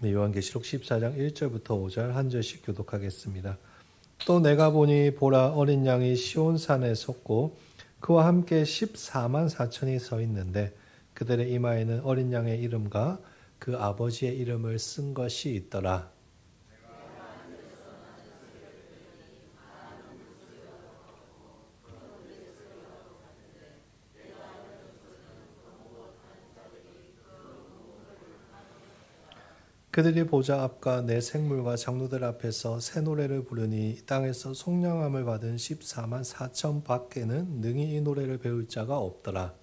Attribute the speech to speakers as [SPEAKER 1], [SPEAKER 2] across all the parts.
[SPEAKER 1] 네, 요한계시록 14장 1절부터 5절 한 절씩 교독하겠습니다. 또 내가 보니 보라 어린 양이 시온산에 섰고 그와 함께 14만 4천이 서 있는데 그들의 이마에는 어린 양의 이름과 그 아버지의 이름을 쓴 것이 있더라. 그들이 보좌 앞과 내 생물과 장로들 앞에서 새 노래를 부르니 땅에서 속량함을 받은 14만 4천 밖에는 능히 이 노래를 배울 자가 없더라.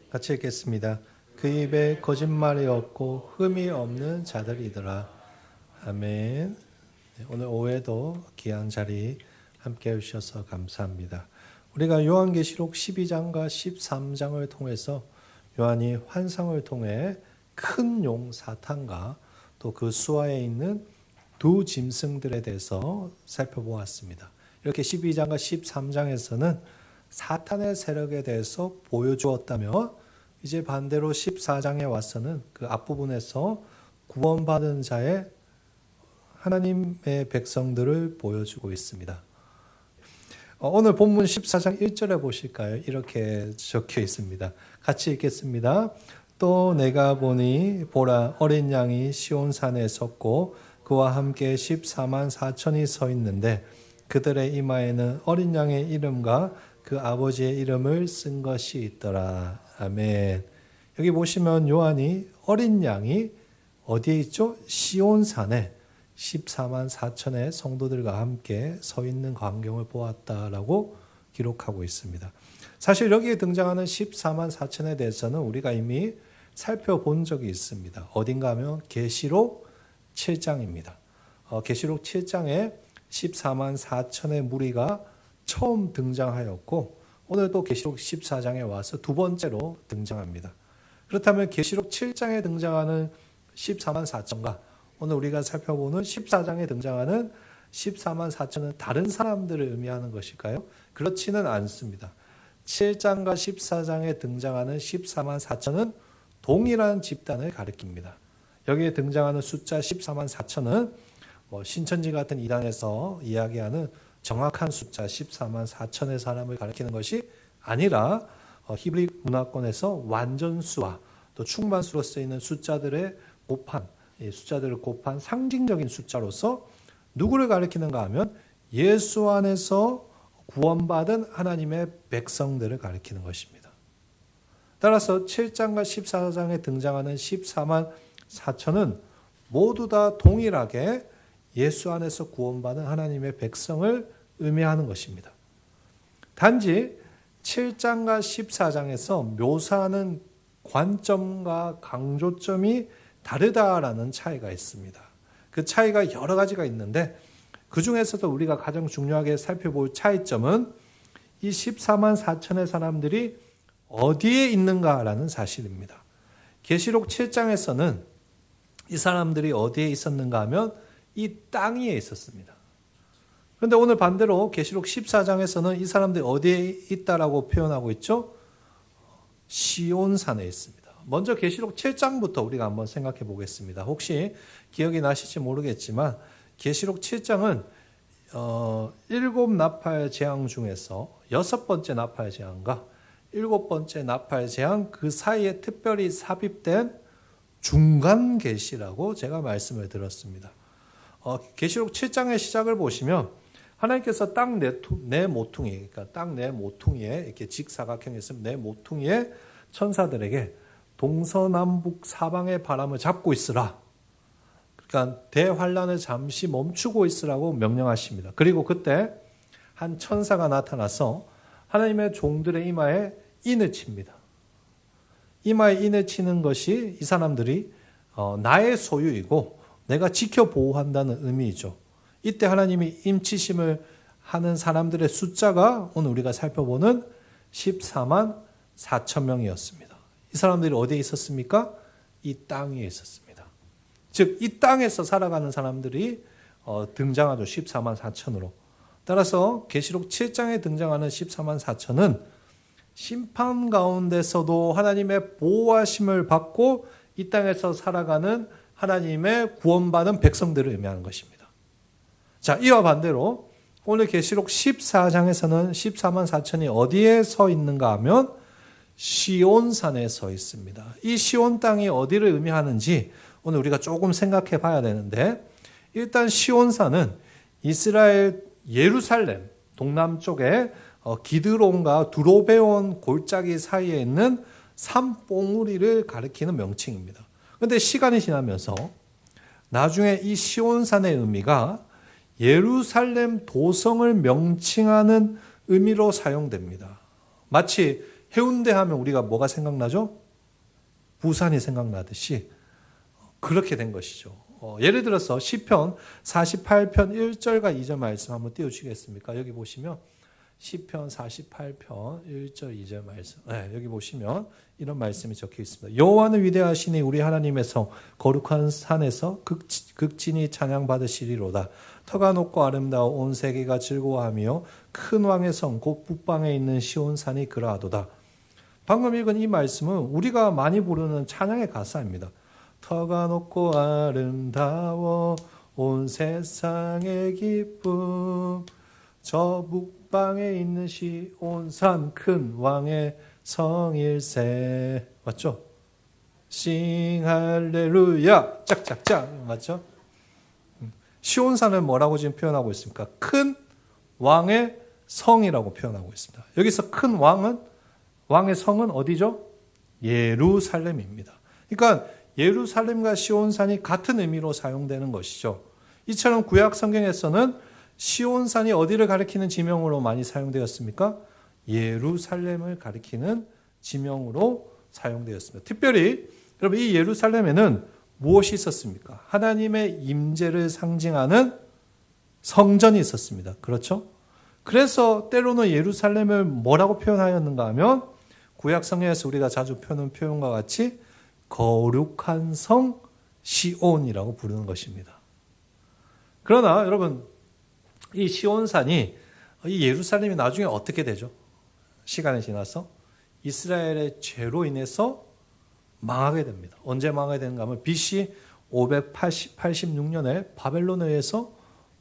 [SPEAKER 1] 같이 읽겠습니다. 그 입에 거짓말이 없고 흠이 없는 자들이더라. 아멘. 오늘 오후에도 귀한 자리 함께 해주셔서 감사합니다. 우리가 요한계시록 12장과 13장을 통해서 요한이 환상을 통해 큰 용 사탄과 또 그 수하에 있는 두 짐승들에 대해서 살펴보았습니다. 이렇게 12장과 13장에서는 사탄의 세력에 대해서 보여주었다면 이제 반대로 14장에 와서는 그 앞부분에서 구원받은 자의 하나님의 백성들을 보여주고 있습니다. 오늘 본문 14장 1절에 보실까요? 이렇게 적혀 있습니다. 같이 읽겠습니다. 또 내가 보니 보라 어린 양이 시온산에 섰고 그와 함께 14만 4천이 서 있는데 그들의 이마에는 어린 양의 이름과 그 아버지의 이름을 쓴 것이 있더라. 아멘. 여기 보시면 요한이 어린 양이 어디에 있죠? 시온산에 14만 4천의 성도들과 함께 서 있는 광경을 보았다라고 기록하고 있습니다. 사실 여기에 등장하는 14만 4천에 대해서는 우리가 이미 살펴본 적이 있습니다. 어딘가 하면 계시록 7장입니다. 계시록 7장에 14만 4천의 무리가 처음 등장하였고 오늘 또 계시록 14장에 와서 두 번째로 등장합니다. 그렇다면 계시록 7장에 등장하는 14만 4천과 오늘 우리가 살펴보는 14장에 등장하는 14만 4천은 다른 사람들을 의미하는 것일까요? 그렇지는 않습니다. 7장과 14장에 등장하는 14만 4천은 동일한 집단을 가리킵니다. 여기에 등장하는 숫자 14만 4천은 신천지 같은 이단에서 이야기하는 정확한 숫자 14만 4천의 사람을 가리키는 것이 아니라 히브리 문화권에서 완전수와 또 충만수로 쓰이는 숫자들을 곱한 상징적인 숫자로서 누구를 가리키는가 하면 예수 안에서 구원받은 하나님의 백성들을 가리키는 것입니다. 따라서 7장과 14장에 등장하는 14만 4천은 모두 다 동일하게 예수 안에서 구원받은 하나님의 백성을 의미하는 것입니다. 단지 7장과 14장에서 묘사하는 관점과 강조점이 다르다라는 차이가 있습니다. 그 차이가 여러 가지가 있는데 그 중에서도 우리가 가장 중요하게 살펴볼 차이점은 이 14만 4천의 사람들이 어디에 있는가라는 사실입니다. 계시록 7장에서는 이 사람들이 어디에 있었는가 하면 이 땅 위에 있었습니다. 그런데 오늘 반대로 계시록 14장에서는 이 사람들이 어디에 있다라고 표현하고 있죠? 시온산에 있습니다. 먼저 계시록 7장부터 우리가 한번 생각해 보겠습니다. 혹시 기억이 나실지 모르겠지만 계시록 7장은 7나팔 재앙 중에서 6번째 나팔 재앙과 7번째 나팔 재앙 그 사이에 특별히 삽입된 중간 계시라고 제가 말씀을 드렸습니다. 계시록 7장의 시작을 보시면 하나님께서 땅 네 모퉁이, 그러니까 땅 네 모퉁이에 이렇게 직사각형이 있으면 네 모퉁이에 천사들에게 동서남북 사방의 바람을 잡고 있으라. 그러니까 대환란을 잠시 멈추고 있으라고 명령하십니다. 그리고 그때 한 천사가 나타나서 하나님의 종들의 이마에 인을 칩니다. 이마에 인을 치는 것이 이 사람들이 나의 소유이고 내가 지켜 보호한다는 의미이죠. 이때 하나님이 임치심을 하는 사람들의 숫자가 오늘 우리가 살펴보는 14만 4천 명이었습니다. 이 사람들이 어디에 있었습니까? 이 땅 위에 있었습니다. 즉 이 땅에서 살아가는 사람들이 등장하죠. 14만 4천으로. 따라서 계시록 7장에 등장하는 14만 4천은 심판 가운데서도 하나님의 보호하심을 받고 이 땅에서 살아가는 하나님의 구원받은 백성들을 의미하는 것입니다. 자, 이와 반대로 오늘 계시록 14장에서는 14만 4천이 어디에 서 있는가 하면 시온산에 서 있습니다. 이 시온 땅이 어디를 의미하는지 오늘 우리가 조금 생각해 봐야 되는데, 일단 시온산은 이스라엘 예루살렘 동남쪽에 기드론과 두로베온 골짜기 사이에 있는 산봉우리를 가리키는 명칭입니다. 그런데 시간이 지나면서 나중에 이 시온산의 의미가 예루살렘 도성을 명칭하는 의미로 사용됩니다. 마치 해운대 하면 우리가 뭐가 생각나죠? 부산이 생각나듯이 그렇게 된 것이죠. 예를 들어서 시편 48편 1절과 2절 말씀 한번 띄워주시겠습니까? 여기 보시면 시편 48편 1절 2절 말씀, 여기 보시면 이런 말씀이 적혀 있습니다. 여호와는 위대하시니 우리 하나님의 성 거룩한 산에서 극진히 찬양받으시리로다. 터가 높고 아름다워 온 세계가 즐거워하며 큰 왕의 성 곧 북방에 있는 시온산이 그러하도다. 방금 읽은 이 말씀은 우리가 많이 부르는 찬양의 가사입니다. 터가 높고 아름다워 온 세상의 기쁨 저 북방에 있는 시온산 큰 왕의 성일세. 맞죠? 싱 할렐루야 짝짝짝. 맞죠? 시온산을 뭐라고 지금 표현하고 있습니까? 큰 왕의 성이라고 표현하고 있습니다. 여기서 큰 왕의 성은 어디죠? 예루살렘입니다. 그러니까 예루살렘과 시온산이 같은 의미로 사용되는 것이죠. 이처럼 구약 성경에서는 시온산이 어디를 가리키는 지명으로 많이 사용되었습니까? 예루살렘을 가리키는 지명으로 사용되었습니다. 특별히 여러분 이 예루살렘에는 무엇이 있었습니까? 하나님의 임재를 상징하는 성전이 있었습니다. 그렇죠? 그래서 때로는 예루살렘을 뭐라고 표현하였는가 하면 구약 성경에서 우리가 자주 펴는 표현과 같이 거룩한 성 시온이라고 부르는 것입니다. 그러나 여러분 이 시온산이 이 예루살렘이 나중에 어떻게 되죠? 시간이 지나서 이스라엘의 죄로 인해서 망하게 됩니다. 언제 망하게 되는가 하면 BC 586년에 바벨론에 의해서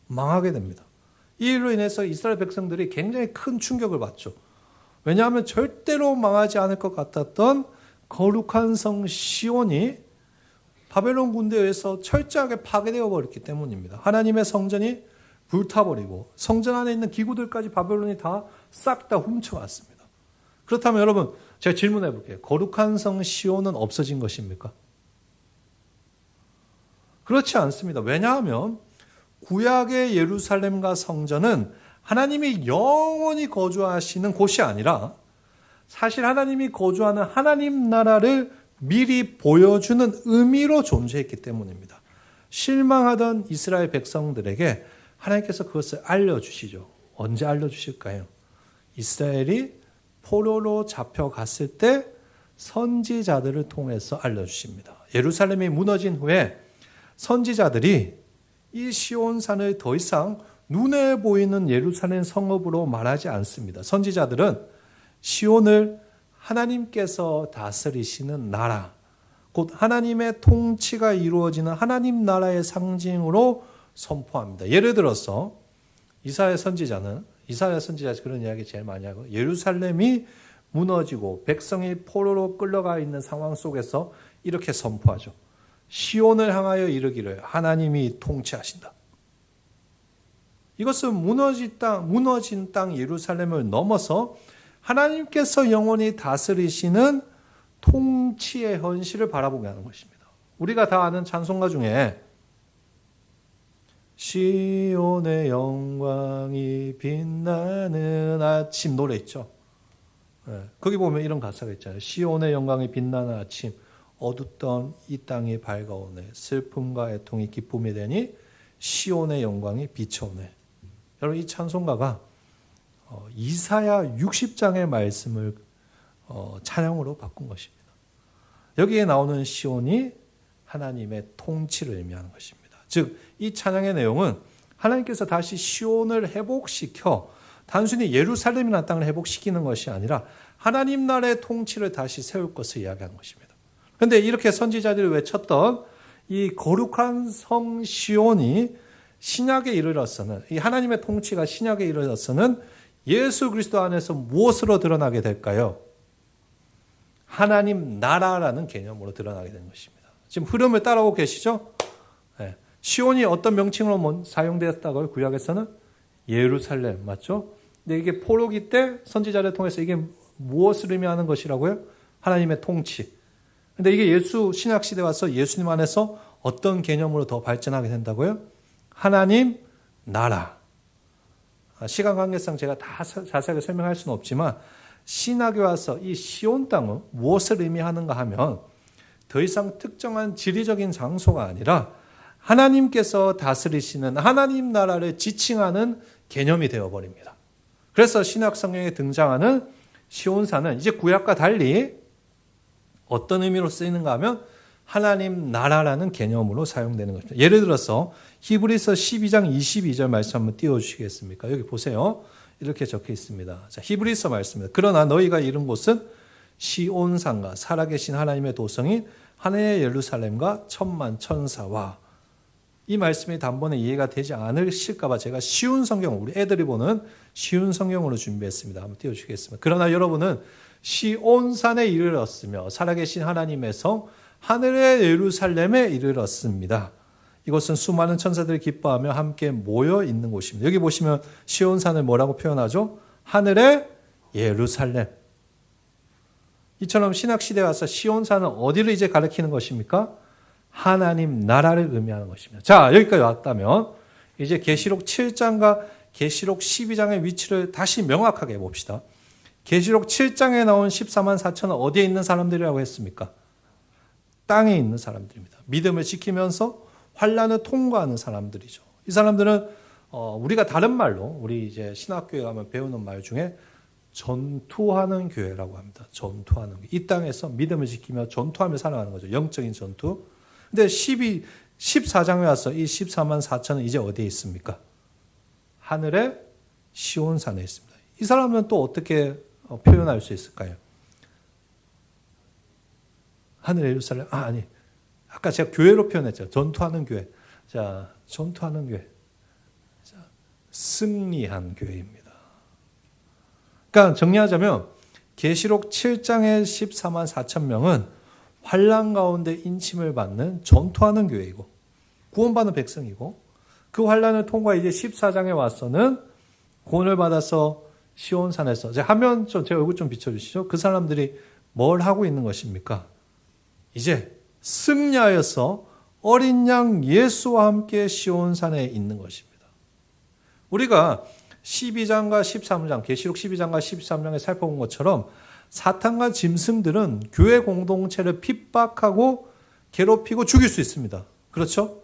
[SPEAKER 1] 망하게 됩니다. 이 일로 인해서 이스라엘 백성들이 굉장히 큰 충격을 받죠. 왜냐하면 절대로 망하지 않을 것 같았던 거룩한 성 시온이 바벨론 군대에 의해서 철저하게 파괴되어 버렸기 때문입니다. 하나님의 성전이 불타버리고 성전 안에 있는 기구들까지 바벨론이 다 싹 다 훔쳐갔습니다. 그렇다면 여러분 제가 질문해 볼게요. 거룩한 성 시온은 없어진 것입니까? 그렇지 않습니다. 왜냐하면 구약의 예루살렘과 성전은 하나님이 영원히 거주하시는 곳이 아니라 사실 하나님이 거주하는 하나님 나라를 미리 보여주는 의미로 존재했기 때문입니다. 실망하던 이스라엘 백성들에게 하나님께서 그것을 알려주시죠. 언제 알려주실까요? 이스라엘이 포로로 잡혀갔을 때 선지자들을 통해서 알려주십니다. 예루살렘이 무너진 후에 선지자들이 이 시온산을 더 이상 눈에 보이는 예루살렘 성읍으로 말하지 않습니다. 선지자들은 시온을 하나님께서 다스리시는 나라, 곧 하나님의 통치가 이루어지는 하나님 나라의 상징으로 선포합니다. 예를 들어서 이사야 선지자 그런 이야기 제일 많이 하고 예루살렘이 무너지고 백성이 포로로 끌려가 있는 상황 속에서 이렇게 선포하죠. 시온을 향하여 이르기를 하나님이 통치하신다. 이것은 무너진 땅 예루살렘을 넘어서 하나님께서 영원히 다스리시는 통치의 현실을 바라보게 하는 것입니다. 우리가 다 아는 찬송가 중에 시온의 영광이 빛나는 아침 노래 있죠. 거기 보면 이런 가사가 있잖아요. 시온의 영광이 빛나는 아침 어둡던 이 땅이 밝아오네. 슬픔과 애통이 기쁨이 되니 시온의 영광이 비춰오네. 여러분 이 찬송가가 이사야 60장의 말씀을 찬양으로 바꾼 것입니다. 여기에 나오는 시온이 하나님의 통치를 의미하는 것입니다. 즉, 이 찬양의 내용은 하나님께서 다시 시온을 회복시켜 단순히 예루살렘이라는 땅을 회복시키는 것이 아니라 하나님 나라의 통치를 다시 세울 것을 이야기하는 것입니다. 그런데 이렇게 선지자들이 외쳤던 이 거룩한 성 시온이 신약에 이르러서는, 이 하나님의 통치가 신약에 이르러서는 예수 그리스도 안에서 무엇으로 드러나게 될까요? 하나님 나라라는 개념으로 드러나게 된 것입니다. 지금 흐름을 따라오고 계시죠? 네. 시온이 어떤 명칭으로 사용되었다고요? 구약에서는 예루살렘, 맞죠? 근데 이게 포로기 때 선지자를 통해서 이게 무엇을 의미하는 것이라고요? 하나님의 통치. 근데 이게 예수 신약 시대 와서 예수님 안에서 어떤 개념으로 더 발전하게 된다고요? 하나님 나라. 시간 관계상 제가 다 자세하게 설명할 수는 없지만 신약에 와서 이 시온 땅은 무엇을 의미하는가 하면 더 이상 특정한 지리적인 장소가 아니라 하나님께서 다스리시는 하나님 나라를 지칭하는 개념이 되어버립니다. 그래서 신약 성경에 등장하는 시온산은 이제 구약과 달리 어떤 의미로 쓰이는가 하면 하나님 나라라는 개념으로 사용되는 것입니다. 예를 들어서 히브리서 12장 22절 말씀 한번 띄워주시겠습니까? 여기 보세요. 이렇게 적혀 있습니다. 자, 히브리서 말씀입니다. 그러나 너희가 이른 곳은 시온산과 살아계신 하나님의 도성인 하늘의 예루살렘과 천만 천사와, 이 말씀이 단번에 이해가 되지 않으실까 봐 제가 쉬운 성경, 우리 애들이 보는 쉬운 성경으로 준비했습니다. 한번 띄워주시겠습니다. 그러나 여러분은 시온산에 이르렀으며 살아계신 하나님의 성 하늘의 예루살렘에 이르렀습니다. 이곳은 수많은 천사들이 기뻐하며 함께 모여 있는 곳입니다. 여기 보시면 시온산을 뭐라고 표현하죠? 하늘의 예루살렘. 이처럼 신학시대에 와서 시온산은 어디를 이제 가리키는 것입니까? 하나님 나라를 의미하는 것입니다. 자, 여기까지 왔다면 이제 계시록 7장과 계시록 12장의 위치를 다시 명확하게 해봅시다. 계시록 7장에 나온 14만 4천은 어디에 있는 사람들이라고 했습니까? 땅에 있는 사람들입니다. 믿음을 지키면서 환난을 통과하는 사람들이죠. 이 사람들은 우리가 다른 말로, 우리 이제 신학교에 가면 배우는 말 중에 전투하는 교회라고 합니다. 전투하는 교회. 이 땅에서 믿음을 지키며 전투하며 살아가는 거죠. 영적인 전투. 근데 14장에 와서 이 14만 4천은 이제 어디에 있습니까? 하늘의 시온산에 있습니다. 이 사람은 또 어떻게 표현할 수 있을까요? 하늘의 예루살렘, 아니. 아까 제가 교회로 표현했죠. 전투하는 교회. 자, 전투하는 교회. 자, 승리한 교회입니다. 그러니까 정리하자면 계시록 7장의 14만 4천 명은 환난 가운데 인침을 받는 전투하는 교회이고 구원받는 백성이고, 그 환난을 통과 이제 14장에 와서는 구원을 받아서 시온산에서, 화면 좀 제 얼굴 좀 비춰주시죠. 그 사람들이 뭘 하고 있는 것입니까? 이제 승리하여서 어린 양 예수와 함께 시온산에 있는 것입니다. 우리가 12장과 13장, 계시록 12장과 13장에 살펴본 것처럼 사탄과 짐승들은 교회 공동체를 핍박하고 괴롭히고 죽일 수 있습니다. 그렇죠?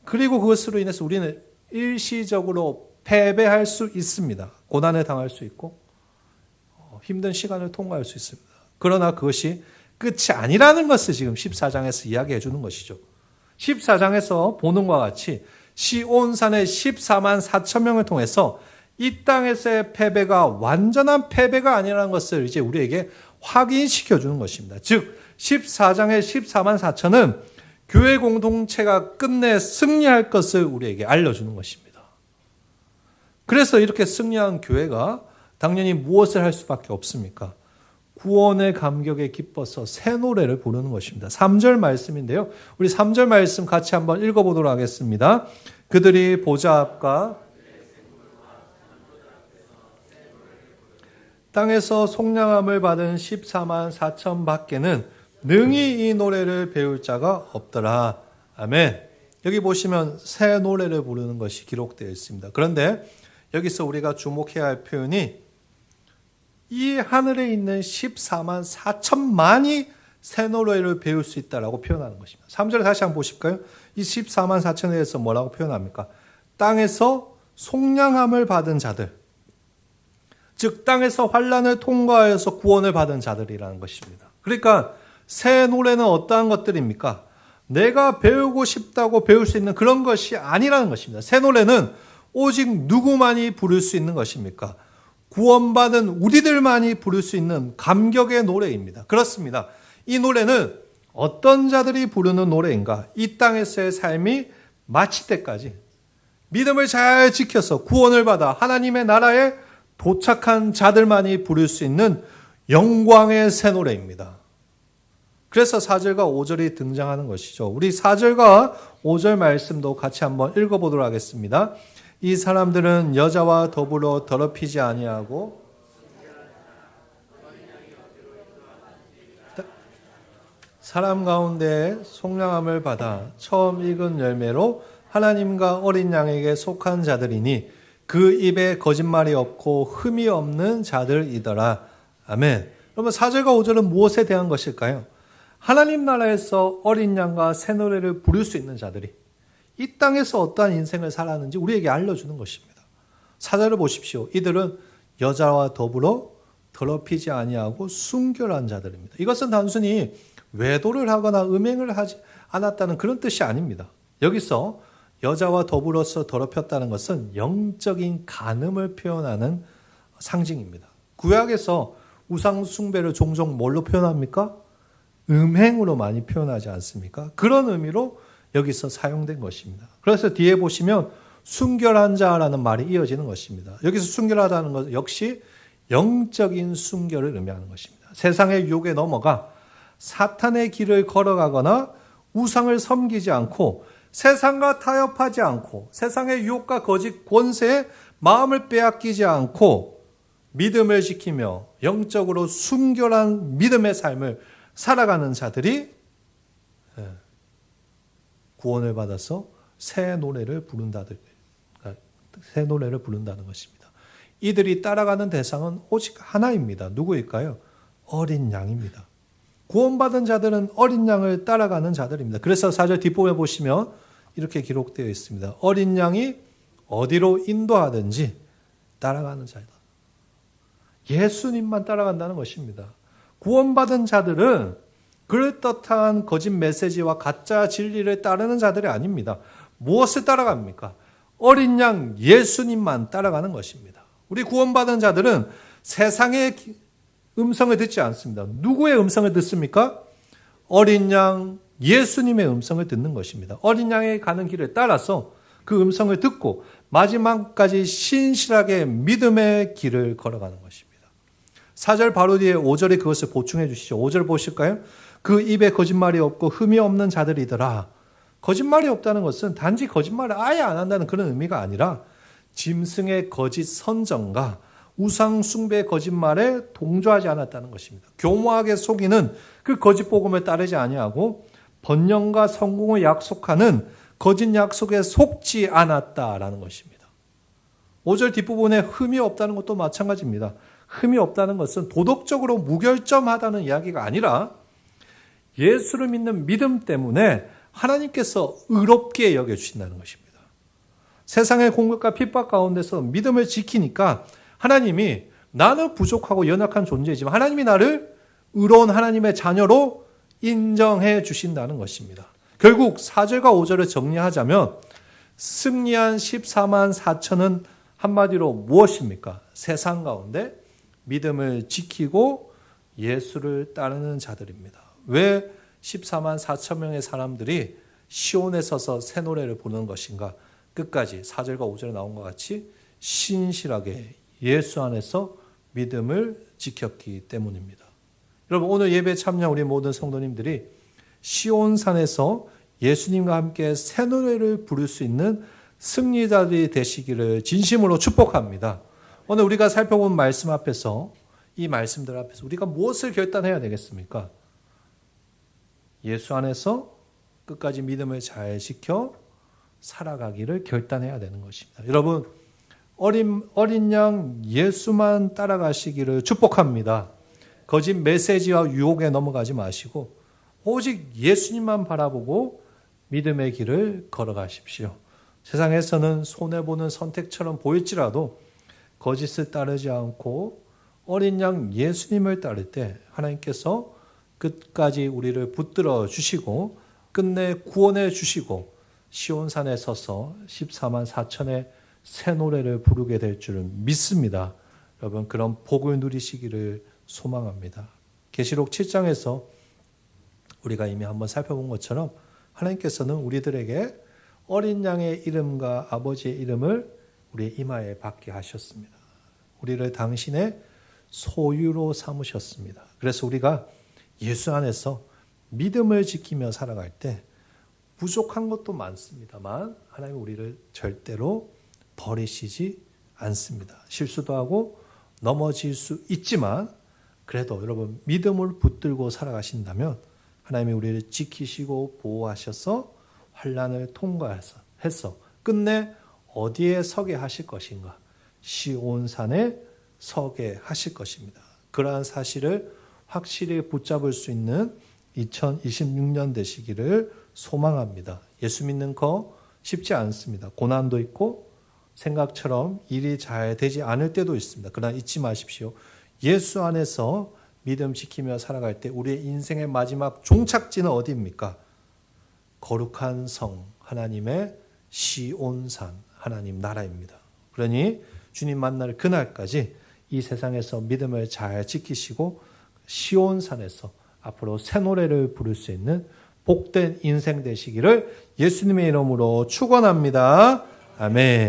[SPEAKER 1] 그리고 그것으로 인해서 우리는 일시적으로 패배할 수 있습니다. 고난을 당할 수 있고 힘든 시간을 통과할 수 있습니다. 그러나 그것이 끝이 아니라는 것을 지금 14장에서 이야기해 주는 것이죠. 14장에서 보는 것과 같이 시온산의 14만 4천 명을 통해서 이 땅에서의 패배가 완전한 패배가 아니라는 것을 이제 우리에게 확인시켜 주는 것입니다. 즉 14장의 14만 4천은 교회 공동체가 끝내 승리할 것을 우리에게 알려주는 것입니다. 그래서 이렇게 승리한 교회가 당연히 무엇을 할 수밖에 없습니까? 구원의 감격에 기뻐서 새 노래를 부르는 것입니다. 3절 말씀인데요. 우리 3절 말씀 같이 한번 읽어보도록 하겠습니다. 그들이 보좌 앞과 땅에서 속량함을 받은 14만 4천 밖에는 능히 이 노래를 배울 자가 없더라. 아멘. 여기 보시면 새 노래를 부르는 것이 기록되어 있습니다. 그런데 여기서 우리가 주목해야 할 표현이 이 하늘에 있는 14만 4천만이 새 노래를 배울 수 있다라고 표현하는 것입니다. 3절에 다시 한번 보실까요? 이 14만 4천에 대해서 뭐라고 표현합니까? 땅에서 속량함을 받은 자들, 즉 땅에서 환난을 통과해서 구원을 받은 자들이라는 것입니다. 그러니까 새 노래는 어떠한 것들입니까? 내가 배우고 싶다고 배울 수 있는 그런 것이 아니라는 것입니다. 새 노래는 오직 누구만이 부를 수 있는 것입니까? 구원받은 우리들만이 부를 수 있는 감격의 노래입니다. 그렇습니다. 이 노래는 어떤 자들이 부르는 노래인가? 이 땅에서의 삶이 마칠 때까지 믿음을 잘 지켜서 구원을 받아 하나님의 나라에 도착한 자들만이 부를 수 있는 영광의 새 노래입니다. 그래서 4절과 5절이 등장하는 것이죠. 우리 4절과 5절 말씀도 같이 한번 읽어보도록 하겠습니다. 이 사람들은 여자와 더불어 더럽히지 아니하고 사람 가운데 속량함을 받아 처음 익은 열매로 하나님과 어린 양에게 속한 자들이니 그 입에 거짓말이 없고 흠이 없는 자들이더라. 아멘. 그러면 4절과 5절은 무엇에 대한 것일까요? 하나님 나라에서 어린 양과 새 노래를 부를 수 있는 자들이 이 땅에서 어떠한 인생을 살았는지 우리에게 알려주는 것입니다. 4절을 보십시오. 이들은 여자와 더불어 더럽히지 아니하고 순결한 자들입니다. 이것은 단순히 외도를 하거나 음행을 하지 않았다는 그런 뜻이 아닙니다. 여기서 여자와 더불어서 더럽혔다는 것은 영적인 간음을 표현하는 상징입니다. 구약에서 우상 숭배를 종종 뭘로 표현합니까? 음행으로 많이 표현하지 않습니까? 그런 의미로 여기서 사용된 것입니다. 그래서 뒤에 보시면 순결한 자라는 말이 이어지는 것입니다. 여기서 순결하다는 것은 역시 영적인 순결을 의미하는 것입니다. 세상의 유혹에 넘어가 사탄의 길을 걸어가거나 우상을 섬기지 않고 세상과 타협하지 않고 세상의 유혹과 거짓 권세에 마음을 빼앗기지 않고 믿음을 지키며 영적으로 순결한 믿음의 삶을 살아가는 자들이 구원을 받아서 새 노래를 부른다는 것입니다. 이들이 따라가는 대상은 오직 하나입니다. 누구일까요? 어린 양입니다. 구원받은 자들은 어린 양을 따라가는 자들입니다. 그래서 4절 뒷부분에 보시면 이렇게 기록되어 있습니다. 어린 양이 어디로 인도하든지 따라가는 자이다. 예수님만 따라간다는 것입니다. 구원받은 자들은 그럴듯한 거짓 메시지와 가짜 진리를 따르는 자들이 아닙니다. 무엇을 따라갑니까? 어린 양 예수님만 따라가는 것입니다. 우리 구원받은 자들은 세상의 음성을 듣지 않습니다. 누구의 음성을 듣습니까? 어린 양 예수님의 음성을 듣는 것입니다. 어린 양의 가는 길을 따라서 그 음성을 듣고 마지막까지 신실하게 믿음의 길을 걸어가는 것입니다. 4절 바로 뒤에 5절에 그것을 보충해 주시죠. 5절 보실까요? 그 입에 거짓말이 없고 흠이 없는 자들이더라. 거짓말이 없다는 것은 단지 거짓말을 아예 안 한다는 그런 의미가 아니라 짐승의 거짓 선전과 우상 숭배의 거짓말에 동조하지 않았다는 것입니다. 교모하게 속이는 그 거짓 복음을 따르지 아니하고 번영과 성공을 약속하는 거짓 약속에 속지 않았다라는 것입니다. 5절 뒷부분에 흠이 없다는 것도 마찬가지입니다. 흠이 없다는 것은 도덕적으로 무결점하다는 이야기가 아니라 예수를 믿는 믿음 때문에 하나님께서 의롭게 여겨주신다는 것입니다. 세상의 공격과 핍박 가운데서 믿음을 지키니까 하나님이 나는 부족하고 연약한 존재이지만 하나님이 나를 의로운 하나님의 자녀로 인정해 주신다는 것입니다. 결국 4절과 5절을 정리하자면 승리한 14만 4천은 한마디로 무엇입니까? 세상 가운데 믿음을 지키고 예수를 따르는 자들입니다. 왜 14만 4천 명의 사람들이 시온에 서서 새 노래를 부르는 것인가? 끝까지 4절과 5절에 나온 것 같이 신실하게 예수 안에서 믿음을 지켰기 때문입니다. 여러분 오늘 예배에 참여한 우리 모든 성도님들이 시온산에서 예수님과 함께 새 노래를 부를 수 있는 승리자들이 되시기를 진심으로 축복합니다. 오늘 우리가 살펴본 말씀 앞에서 이 말씀들 앞에서 우리가 무엇을 결단해야 되겠습니까? 예수 안에서 끝까지 믿음을 잘 지켜 살아가기를 결단해야 되는 것입니다. 여러분 어린 양 예수만 따라가시기를 축복합니다. 거짓 메시지와 유혹에 넘어가지 마시고 오직 예수님만 바라보고 믿음의 길을 걸어가십시오. 세상에서는 손해보는 선택처럼 보일지라도 거짓을 따르지 않고 어린 양 예수님을 따를 때 하나님께서 끝까지 우리를 붙들어 주시고 끝내 구원해 주시고 시온산에 서서 14만 4천의 새 노래를 부르게 될 줄은 믿습니다. 여러분 그런 복을 누리시기를 소망합니다. 계시록 7장에서 우리가 이미 한번 살펴본 것처럼 하나님께서는 우리들에게 어린 양의 이름과 아버지의 이름을 우리의 이마에 받게 하셨습니다. 우리를 당신의 소유로 삼으셨습니다. 그래서 우리가 예수 안에서 믿음을 지키며 살아갈 때 부족한 것도 많습니다만 하나님은 우리를 절대로 버리시지 않습니다. 실수도 하고 넘어질 수 있지만 그래도 여러분 믿음을 붙들고 살아가신다면 하나님이 우리를 지키시고 보호하셔서 환난을 통과해서 끝내 어디에 서게 하실 것인가? 시온산에 서게 하실 것입니다. 그러한 사실을 확실히 붙잡을 수 있는 2026년 되시기를 소망합니다. 예수 믿는 거 쉽지 않습니다. 고난도 있고 생각처럼 일이 잘 되지 않을 때도 있습니다. 그러나 잊지 마십시오. 예수 안에서 믿음 지키며 살아갈 때 우리의 인생의 마지막 종착지는 어디입니까? 거룩한 성 하나님의 시온산 하나님 나라입니다. 그러니 주님 만날 그날까지 이 세상에서 믿음을 잘 지키시고 시온산에서 앞으로 새 노래를 부를 수 있는 복된 인생 되시기를 예수님의 이름으로 축원합니다. 아멘.